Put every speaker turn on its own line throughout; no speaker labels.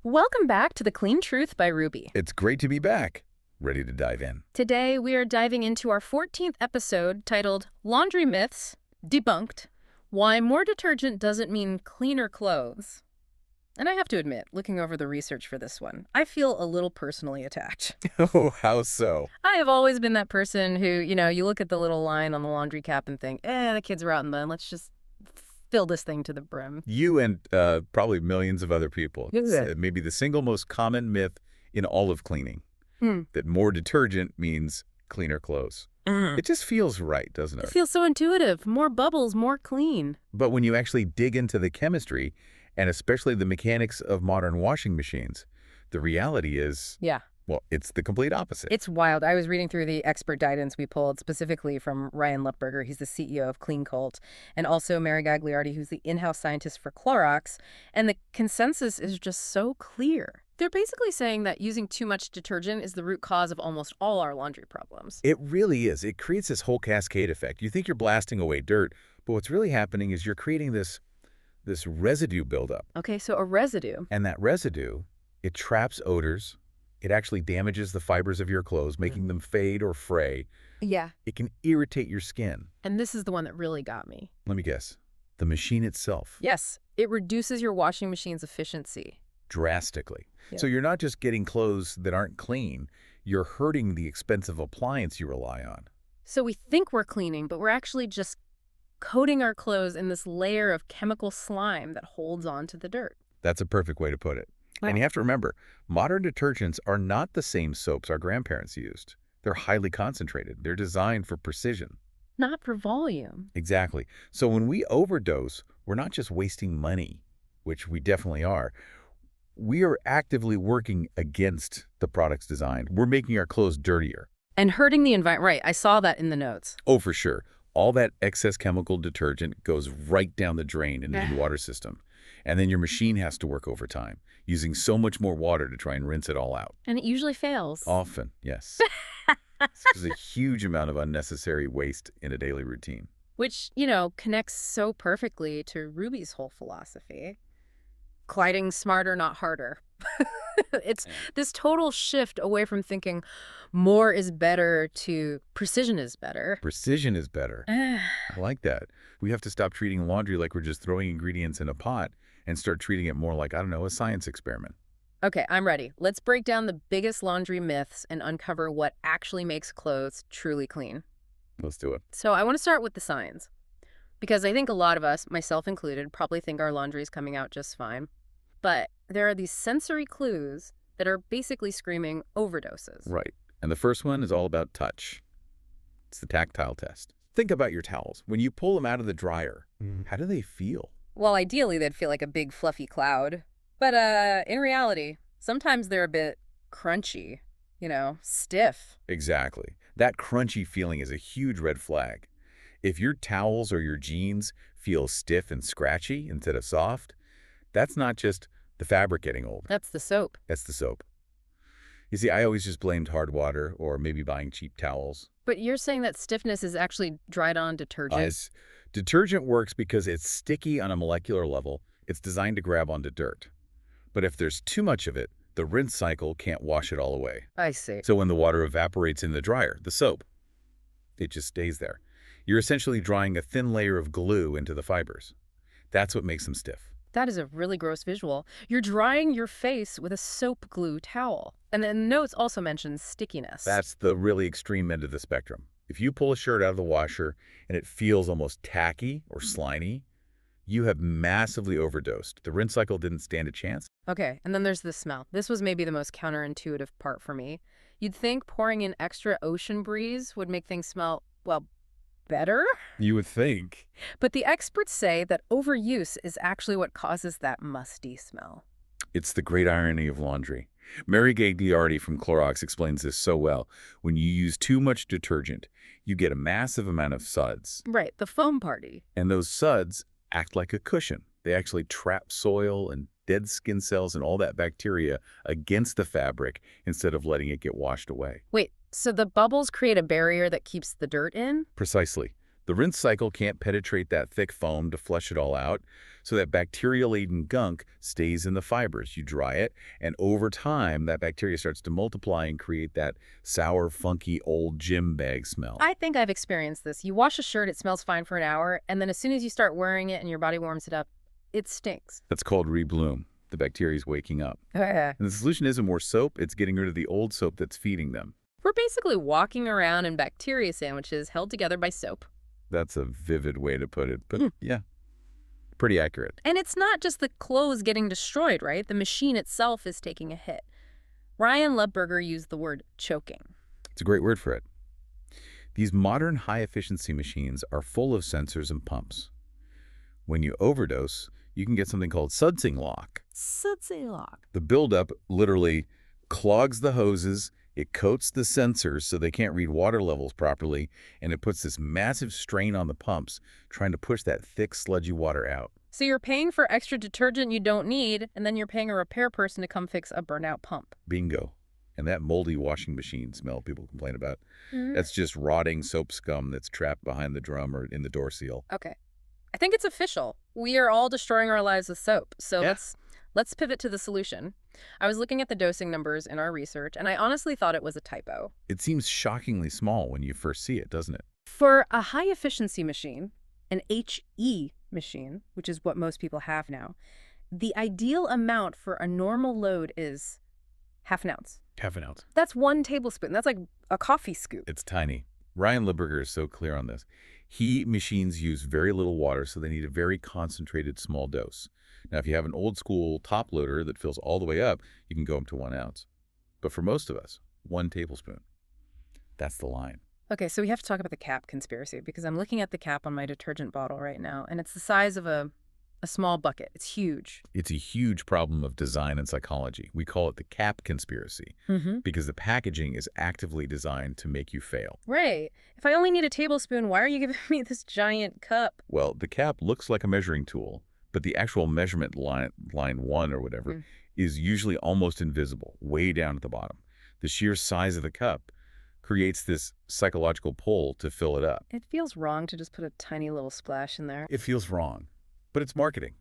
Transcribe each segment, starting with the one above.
Welcome back to The Clean Truth by Roobi.
It's great to be back. Ready to dive in.
Today, we are diving into our 14th episode titled Laundry Myths Debunked, Why More Detergent Doesn't Mean Cleaner Clothes. And I have to admit, looking over the research for this one, I feel a little personally attacked.
Oh, how so?
I have always been that person who, you look at the little line on the laundry cap and think, the kids are out in the, let's just fill this thing to the brim.
You and probably millions of other people.
Yeah.
Maybe the single most common myth in all of cleaning, that more detergent means cleaner clothes. It just feels right, doesn't it?
It feels so intuitive. More bubbles, more clean.
But when you actually dig into the chemistry, and especially the mechanics of modern washing machines, the reality is, well, it's the complete opposite.
It's wild. I was reading through the expert guidance we pulled specifically from Ryan Lupberger. He's the CEO of Clean Cult, and also Mary Gagliardi, who's the in-house scientist for Clorox. And the consensus is just so clear. They're basically saying that using too much detergent is the root cause of almost all our laundry problems.
It really is. It creates this whole cascade effect. You think you're blasting away dirt, but what's really happening is you're creating this residue buildup.
Okay, so a residue.
And that residue, it traps odors. It actually damages the fibers of your clothes, making them fade or fray.
Yeah.
It can irritate your skin.
And this is the one that really got me.
Let me guess. The machine itself.
Yes, it reduces your washing machine's efficiency.
Drastically.
Yeah.
So you're not just getting clothes that aren't clean, you're hurting the expensive appliance you rely on.
So we think we're cleaning, but we're actually just coating our clothes in this layer of chemical slime that holds on to the dirt.
That's a perfect way to put it.
Wow.
And you have to remember, modern detergents are not the same soaps our grandparents used. They're highly concentrated. They're designed for precision.
Not for volume.
Exactly. So when we overdose, we're not just wasting money, which we definitely are. We are actively working against the product's design. We're making our clothes dirtier.
And hurting the environment. Right, I saw that in the notes.
Oh, for sure. All that excess chemical detergent goes right down the drain into the water system. And then your machine has to work overtime, using so much more water to try and rinse it all out.
And it usually fails.
Often, yes. There's a huge amount of unnecessary waste in a daily routine.
Which, connects so perfectly to Ruby's whole philosophy. Colliding smarter, not harder. It's this total shift away from thinking more is better to precision is better.
Precision is better. I like that. We have to stop treating laundry like we're just throwing ingredients in a pot and start treating it more like, I don't know, a science experiment.
Okay, I'm ready. Let's break down the biggest laundry myths and uncover what actually makes clothes truly clean.
Let's do it.
So I want to start with the signs, because I think a lot of us, myself included, probably think our laundry is coming out just fine. But there are these sensory clues that are basically screaming overdoses.
Right. And the first one is all about touch. It's the tactile test. Think about your towels. When you pull them out of the dryer, how do they feel?
Well, ideally, they'd feel like a big fluffy cloud. But in reality, sometimes they're a bit crunchy, stiff.
Exactly. That crunchy feeling is a huge red flag. If your towels or your jeans feel stiff and scratchy instead of soft, that's not just the fabric getting old.
That's the soap.
That's the soap. You see, I always just blamed hard water or maybe buying cheap towels.
But you're saying that stiffness is actually dried-on detergent?
Detergent works because it's sticky on a molecular level. It's designed to grab onto dirt. But if there's too much of it, the rinse cycle can't wash it all away.
I see.
So when the water evaporates in the dryer, the soap, it just stays there. You're essentially drawing a thin layer of glue into the fibers. That's what makes them stiff.
That is a really gross visual. You're drying your face with a soap glue towel. And the notes also mention stickiness.
That's the really extreme end of the spectrum. If you pull a shirt out of the washer and it feels almost tacky or slimy, you have massively overdosed. The rinse cycle didn't stand a chance.
Okay, and then there's the smell. This was maybe the most counterintuitive part for me. You'd think pouring in extra ocean breeze would make things smell, well, better?
You would think.
But the experts say that overuse is actually what causes that musty smell.
It's the great irony of laundry. Mary Gagliardi from Clorox explains this so well. When you use too much detergent, you get a massive amount of suds.
Right, the foam party.
And those suds act like a cushion. They actually trap soil and dead skin cells and all that bacteria against the fabric instead of letting it get washed away.
Wait, so the bubbles create a barrier that keeps the dirt in?
Precisely. The rinse cycle can't penetrate that thick foam to flush it all out, so that bacteria-laden gunk stays in the fibers. You dry it, and over time, that bacteria starts to multiply and create that sour, funky, old gym bag smell.
I think I've experienced this. You wash a shirt, it smells fine for an hour, and then as soon as you start wearing it and your body warms it up, it stinks.
That's called rebloom. The bacteria is waking up. And the solution isn't more soap, it's getting rid of the old soap that's feeding them.
We're basically walking around in bacteria sandwiches held together by soap.
That's a vivid way to put it, but yeah, pretty accurate.
And it's not just the clothes getting destroyed, right? The machine itself is taking a hit. Ryan Lepberger used the word choking.
It's a great word for it. These modern high-efficiency machines are full of sensors and pumps. When you overdose, you can get something called sudsing lock.
Sudsing lock.
The buildup literally clogs the hoses, it coats the sensors so they can't read water levels properly, and it puts this massive strain on the pumps, trying to push that thick, sludgy water out.
So you're paying for extra detergent you don't need, and then you're paying a repair person to come fix a burnout pump.
Bingo. And that moldy washing machine smell people complain about, that's just rotting soap scum that's trapped behind the drum or in the door seal.
Okay. I think it's official. We are all destroying our lives with soap. So let's pivot to the solution. I was looking at the dosing numbers in our research, and I honestly thought it was a typo.
It seems shockingly small when you first see it, doesn't it?
For a high-efficiency machine, an HE machine, which is what most people have now, the ideal amount for a normal load is half an ounce.
Half an ounce.
That's 1 tablespoon. That's like a coffee scoop.
It's tiny. Ryan Lepberger is so clear on this. Heat machines use very little water, so they need a very concentrated small dose. Now, if you have an old-school top loader that fills all the way up, you can go up to 1 ounce. But for most of us, 1 tablespoon. That's the line.
Okay, so we have to talk about the cap conspiracy, because I'm looking at the cap on my detergent bottle right now, and it's the size of a small bucket. It's huge.
It's a huge problem of design and psychology. We call it the cap conspiracy because the packaging is actively designed to make you fail.
Right. If I only need a tablespoon, why are you giving me this giant cup?
Well, the cap looks like a measuring tool, but the actual measurement line 1 or whatever, is usually almost invisible, way down at the bottom. The sheer size of the cup creates this psychological pull to fill it up.
It feels wrong to just put a tiny little splash in there.
It feels wrong, but it's marketing.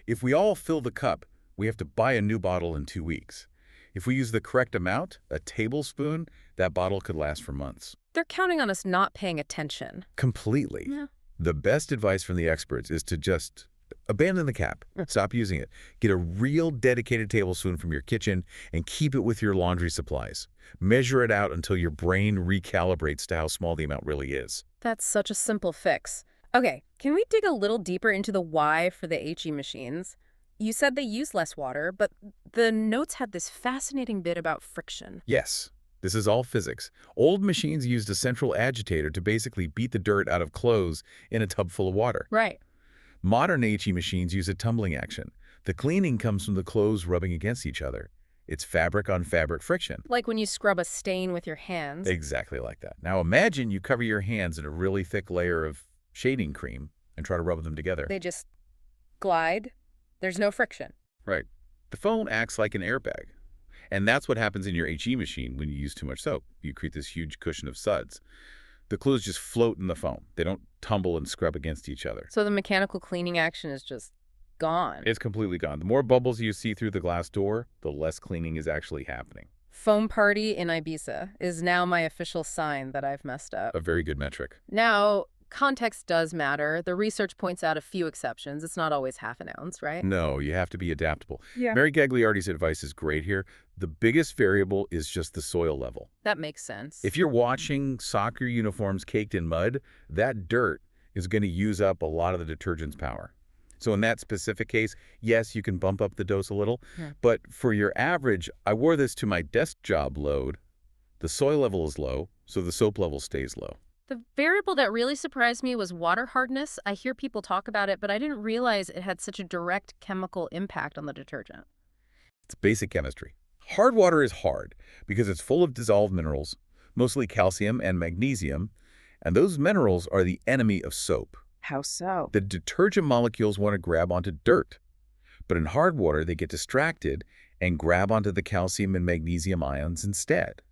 If we all fill the cup, we have to buy a new bottle in 2 weeks. If we use the correct amount, a tablespoon, that bottle could last for months.
They're counting on us not paying attention.
Completely.
Yeah.
The best advice from the experts is to just abandon the cap. Stop using it. Get a real dedicated tablespoon from your kitchen and keep it with your laundry supplies. Measure it out until your brain recalibrates to how small the amount really is.
That's such a simple fix. Okay, can we dig a little deeper into the why for the HE machines? You said they use less water, but the notes had this fascinating bit about friction.
Yes, this is all physics. Old machines used a central agitator to basically beat the dirt out of clothes in a tub full of water.
Right.
Modern HE machines use a tumbling action. The cleaning comes from the clothes rubbing against each other. It's fabric-on-fabric friction.
Like when you scrub a stain with your hands.
Exactly like that. Now imagine you cover your hands in a really thick layer of shading cream and try to rub them together.
They just glide. There's no friction.
Right. The foam acts like an airbag. And that's what happens in your HE machine when you use too much soap. You create this huge cushion of suds. The clothes just float in the foam. They don't tumble and scrub against each other.
So the mechanical cleaning action is just gone.
It's completely gone. The more bubbles you see through the glass door, the less cleaning is actually happening.
Foam party in Ibiza is now my official sign that I've messed up.
A very good metric.
Now, context does matter. The research points out a few exceptions. It's not always half an ounce, right?
No, you have to be adaptable.
Yeah.
Mary Gagliardi's advice is great here. The biggest variable is just the soil level.
That makes sense.
If you're washing soccer uniforms caked in mud, that dirt is going to use up a lot of the detergent's power. So in that specific case, yes, you can bump up the dose a little.
Yeah.
But for your average, I wore this to my desk job load. The soil level is low, so the soap level stays low.
The variable that really surprised me was water hardness. I hear people talk about it, but I didn't realize it had such a direct chemical impact on the detergent.
It's basic chemistry. Hard water is hard because it's full of dissolved minerals, mostly calcium and magnesium, and those minerals are the enemy of soap.
How so?
The detergent molecules want to grab onto dirt, but in hard water they get distracted and grab onto the calcium and magnesium ions instead.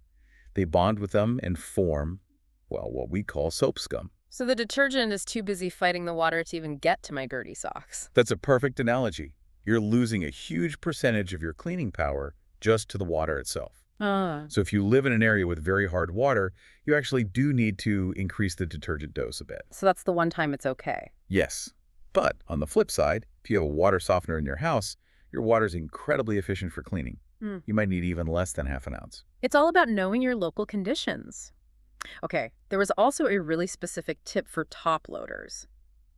They bond with them and form, well, what we call soap scum.
So the detergent is too busy fighting the water to even get to my dirty socks.
That's a perfect analogy. You're losing a huge percentage of your cleaning power just to the water itself.
Ah.
So if you live in an area with very hard water, you actually do need to increase the detergent dose a bit.
So that's the one time it's okay.
Yes. But on the flip side, if you have a water softener in your house, your water is incredibly efficient for cleaning.
Hmm.
You might need even less than half an ounce.
It's all about knowing your local conditions. Okay, there was also a really specific tip for top loaders.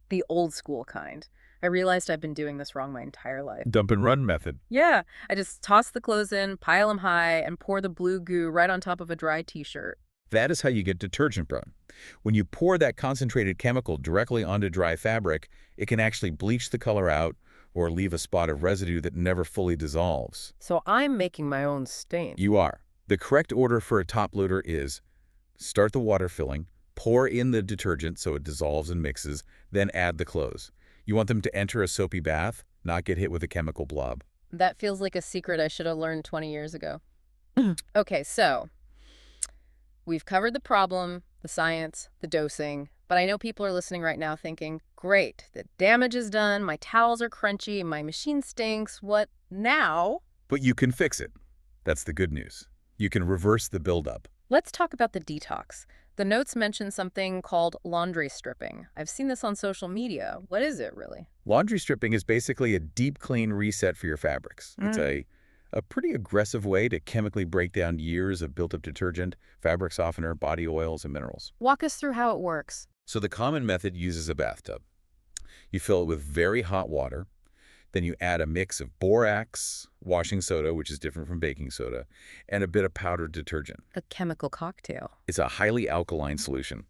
The old school kind. I realized I've been doing this wrong my entire life.
Dump and run method.
Yeah, I just toss the clothes in, pile them high, and pour the blue goo right on top of a dry t-shirt.
That is how you get detergent burn. When you pour that concentrated chemical directly onto dry fabric, it can actually bleach the color out or leave a spot of residue that never fully dissolves.
So I'm making my own stain.
You are. The correct order for a top loader is start the water filling, pour in the detergent so it dissolves and mixes, then add the clothes. You want them to enter a soapy bath, not get hit with a chemical blob.
That feels like a secret I should have learned 20 years ago. Okay, so we've covered the problem, the science, the dosing, but I know people are listening right now thinking, great, the damage is done, my towels are crunchy, my machine stinks, what now?
But you can fix it. That's the good news. You can reverse the buildup.
Let's talk about the detox. The notes mention something called laundry stripping. I've seen this on social media. What is it really?
Laundry stripping is basically a deep clean reset for your fabrics. It's a pretty aggressive way to chemically break down years of built-up detergent, fabric softener, body oils, and minerals.
Walk us through how it works.
So the common method uses a bathtub. You fill it with very hot water. Then you add a mix of borax, washing soda, which is different from baking soda, and a bit of powdered detergent.
A chemical cocktail.
It's a highly alkaline solution.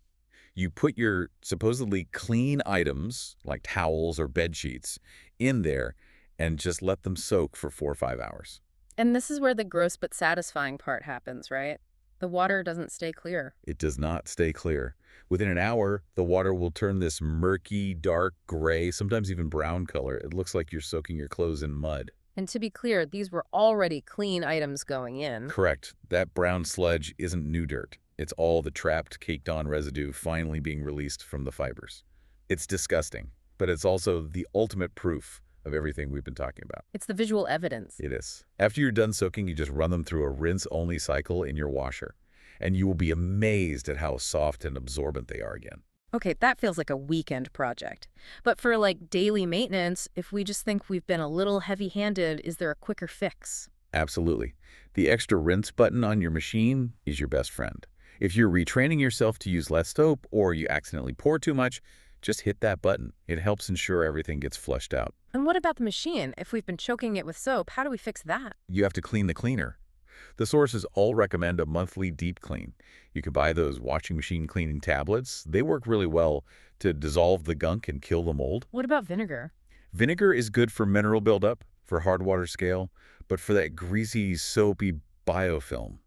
You put your supposedly clean items, like towels or bed sheets, in there and just let them soak for 4 or 5 hours.
And this is where the gross but satisfying part happens, right? The water doesn't stay clear.
It does not stay clear. Within an hour, the water will turn this murky, dark gray, sometimes even brown color. It looks like you're soaking your clothes in mud.
And to be clear, these were already clean items going in.
Correct. That brown sludge isn't new dirt. It's all the trapped, caked-on residue finally being released from the fibers. It's disgusting, but it's also the ultimate proof of everything we've been talking about.
It's the visual evidence.
It is. After you're done soaking, you just run them through a rinse-only cycle in your washer, and you will be amazed at how soft and absorbent they are again.
Okay, that feels like a weekend project. But for like daily maintenance, if we just think we've been a little heavy-handed, is there a quicker fix?
Absolutely. The extra rinse button on your machine is your best friend. If you're retraining yourself to use less soap or you accidentally pour too much, just hit that button. It helps ensure everything gets flushed out.
And what about the machine? If we've been choking it with soap, how do we fix that?
You have to clean the cleaner. The sources all recommend a monthly deep clean. You can buy those washing machine cleaning tablets. They work really well to dissolve the gunk and kill the mold.
What about vinegar?
Vinegar is good for mineral buildup, for hard water scale, but for that greasy, soapy biofilm,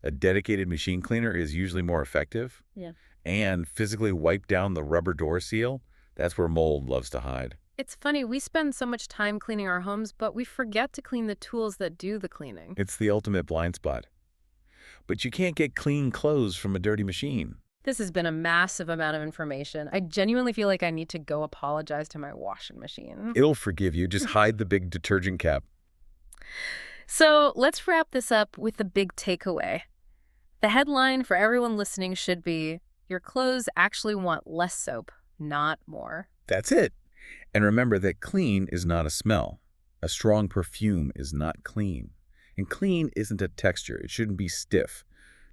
a dedicated machine cleaner is usually more effective.
Yeah.
And physically wipe down the rubber door seal. That's where mold loves to hide.
It's funny, we spend so much time cleaning our homes, but we forget to clean the tools that do the cleaning.
It's the ultimate blind spot. But you can't get clean clothes from a dirty machine.
This has been a massive amount of information. I genuinely feel like I need to go apologize to my washing machine.
It'll forgive you. Just hide the big detergent cap.
So let's wrap this up with the big takeaway. The headline for everyone listening should be, your clothes actually want less soap, not more.
That's it. And remember that clean is not a smell. A strong perfume is not clean. And clean isn't a texture. It shouldn't be stiff.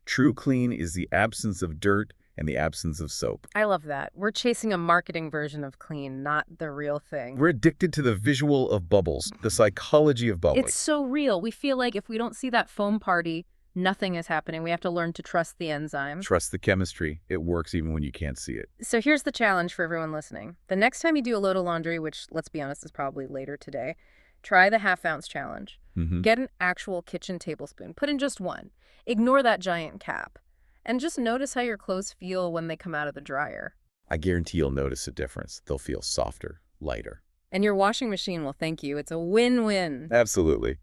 True clean is the absence of dirt and the absence of soap.
I love that. We're chasing a marketing version of clean, not the real thing.
We're addicted to the visual of bubbles, the psychology of bubbling.
It's so real. We feel like if we don't see that foam party, nothing is happening. We have to learn to trust the enzyme.
Trust the chemistry. It works even when you can't see it.
So here's the challenge for everyone listening. The next time you do a load of laundry, which, let's be honest, is probably later today, try the half-ounce challenge. Get an actual kitchen tablespoon. Put in just one. Ignore that giant cap. And just notice how your clothes feel when they come out of the dryer.
I guarantee you'll notice a difference. They'll feel softer, lighter.
And your washing machine will thank you. It's a win-win.
Absolutely.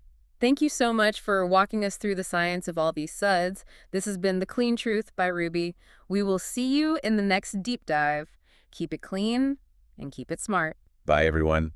Thank you so much for walking us through the science of all these suds. This has been The Clean Truth by Roobi. We will see you in the next deep dive. Keep it clean and keep it smart.
Bye, everyone.